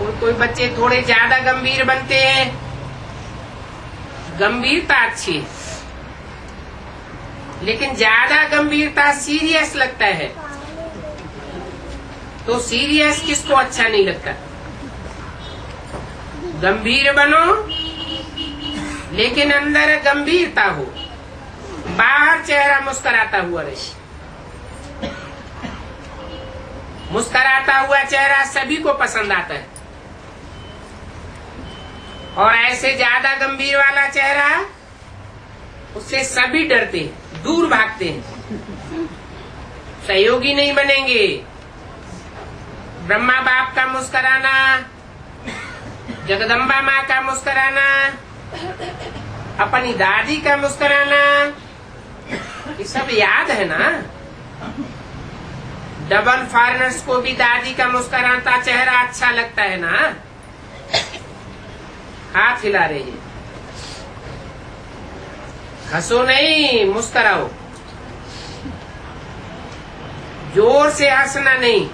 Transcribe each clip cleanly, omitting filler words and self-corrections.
कोई कोई बच्चे थोड़े ज्यादा गंभीर बनते हैं। गंभीरता अच्छी है, लेकिन ज्यादा गंभीरता सीरियस लगता है। तो सीरियस किसको अच्छा नहीं लगता? गंभीर बनो लेकिन अंदर गंभीरता हो, बाहर चेहरा मुस्कुराता हुआ रहे। मुस्कुराता हुआ चेहरा सभी को पसंद आता है, और ऐसे ज्यादा गंभीर वाला चेहरा, उससे सभी डरते हैं, दूर भागते हैं, सहयोगी नहीं बनेंगे। ब्रह्मा बाप का मुस्कुराना, जगदम्बा माँ का मुस्कुराना, अपनी दादी का मुस्कुराना, ये सब याद है ना। डबल फॉरेनर्स को भी दादी का मुस्कुराता चेहरा अच्छा लगता है ना। हाथ हिला रहे हैं, हंसो नहीं, मुस्कुराओ। जोर से हंसना नहीं,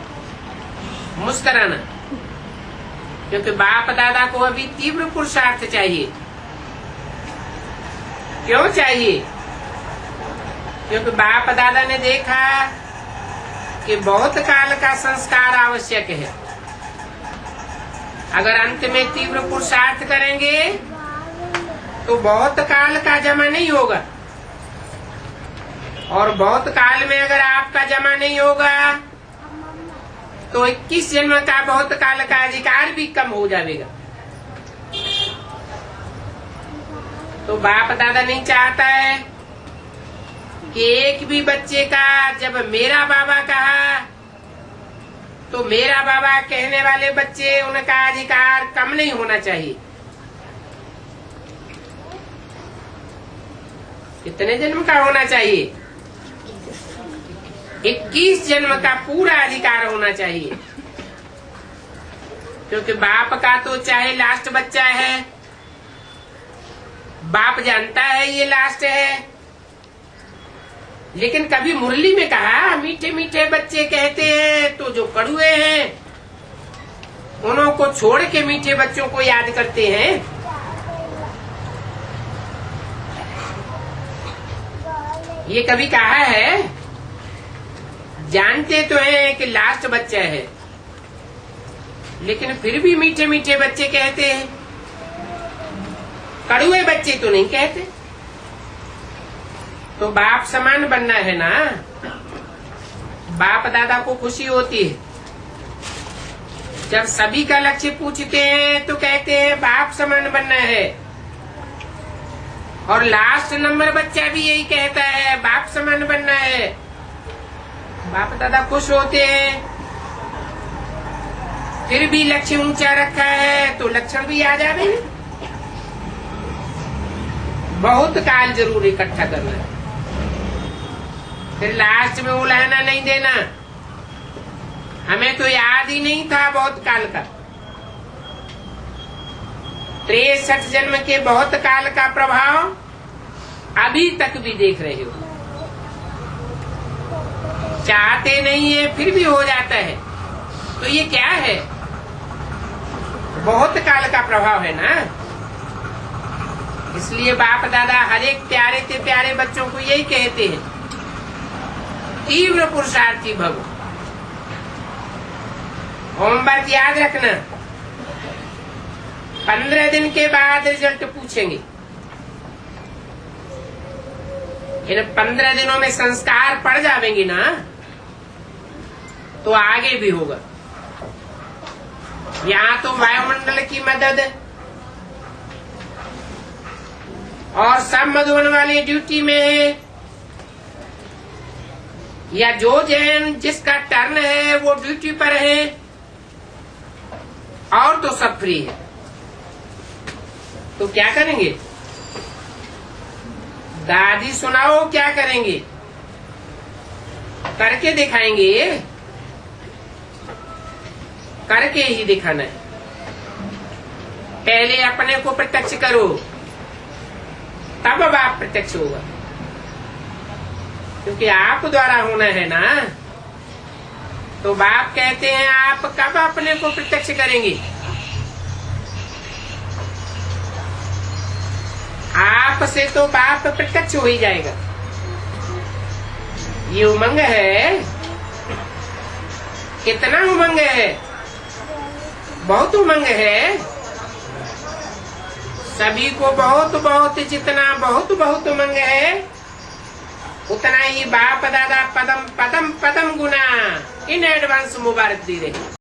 मुस्कुराना। क्योंकि बाप दादा को अभी तीव्र पुरुषार्थ चाहिए। क्यों चाहिए? क्योंकि बाप दादा ने देखा कि बहुत काल का संस्कार आवश्यक है। अगर अंत में तीव्र पुरुषार्थ करेंगे तो बहुत काल का जमा नहीं होगा, और बहुत काल में अगर आपका जमा नहीं होगा तो 21 जन्म का बहुत काल का अधिकार भी कम हो जाएगा। तो बाप दादा नहीं चाहता है कि एक भी बच्चे का जब मेरा बाबा कहा तो मेरा बाबा कहने वाले बच्चे, उनका अधिकार कम नहीं होना चाहिए। कितने जन्म का होना चाहिए? 21 जन्म का पूरा अधिकार होना चाहिए। क्योंकि बाप का तो चाहे लास्ट बच्चा है, बाप जानता है ये लास्ट है, लेकिन कभी मुरली में कहा मीठे मीठे बच्चे कहते हैं तो जो कड़ुए हैं उन्हों को छोड़ के मीठे बच्चों को याद करते हैं। ये कभी कहा है? जानते तो हैं कि लास्ट बच्चा है, लेकिन फिर भी मीठे मीठे बच्चे कहते हैं, कड़ुए बच्चे तो नहीं कहते। तो बाप समान बनना है ना। बाप दादा को खुशी होती है जब सभी का लक्ष्य पूछते हैं तो कहते हैं बाप समान बनना है, और लास्ट नंबर बच्चा भी यही कहता है बाप समान बनना है। बाप दादा खुश होते हैं। फिर भी लक्ष्य ऊंचा रखा है तो लक्षण भी आ जावे। बहुत काल जरूर इकट्ठा करना है, फिर लास्ट में उलाहना नहीं देना। हमें तो याद ही नहीं था बहुत काल का। 63 जन्म के बहुत काल का प्रभाव अभी तक भी देख रहे हो। चाहते नहीं है फिर भी हो जाता है। तो ये क्या है? बहुत काल का प्रभाव है ना। इसलिए बाप दादा हर एक प्यारे से प्यारे बच्चों को यही कहते हैं, तीव्र पुरुषार्थी भव। होमवर्क याद रखना, 15 दिन के बाद रिजल्ट पूछेंगे। इन 15 दिनों में संस्कार पड़ जाएंगे ना तो आगे भी होगा। यहाँ तो वायुमंडल की मदद और सब मधुबन वाले ड्यूटी में है, या जो जैन जिसका टर्न है वो ड्यूटी पर है, और तो सब फ्री है। तो क्या करेंगे? दादी सुनाओ क्या करेंगे? करके दिखाएंगे, करके ही दिखाना है। पहले अपने को प्रत्यक्ष करो, तब बाप प्रत्यक्ष होगा। क्योंकि आप द्वारा होना है ना। तो बाप कहते हैं आप कब अपने को प्रत्यक्ष करेंगे? आप से तो बाप प्रत्यक्ष हो ही जाएगा। ये उमंग है, कितना उमंग है, बहुत उमंग है। सभी को बहुत बहुत, जितना बहुत बहुत उमंग है, उतना ही बाप दादा पदम पदम पदम गुना इन एडवांस मुबारक दी रही।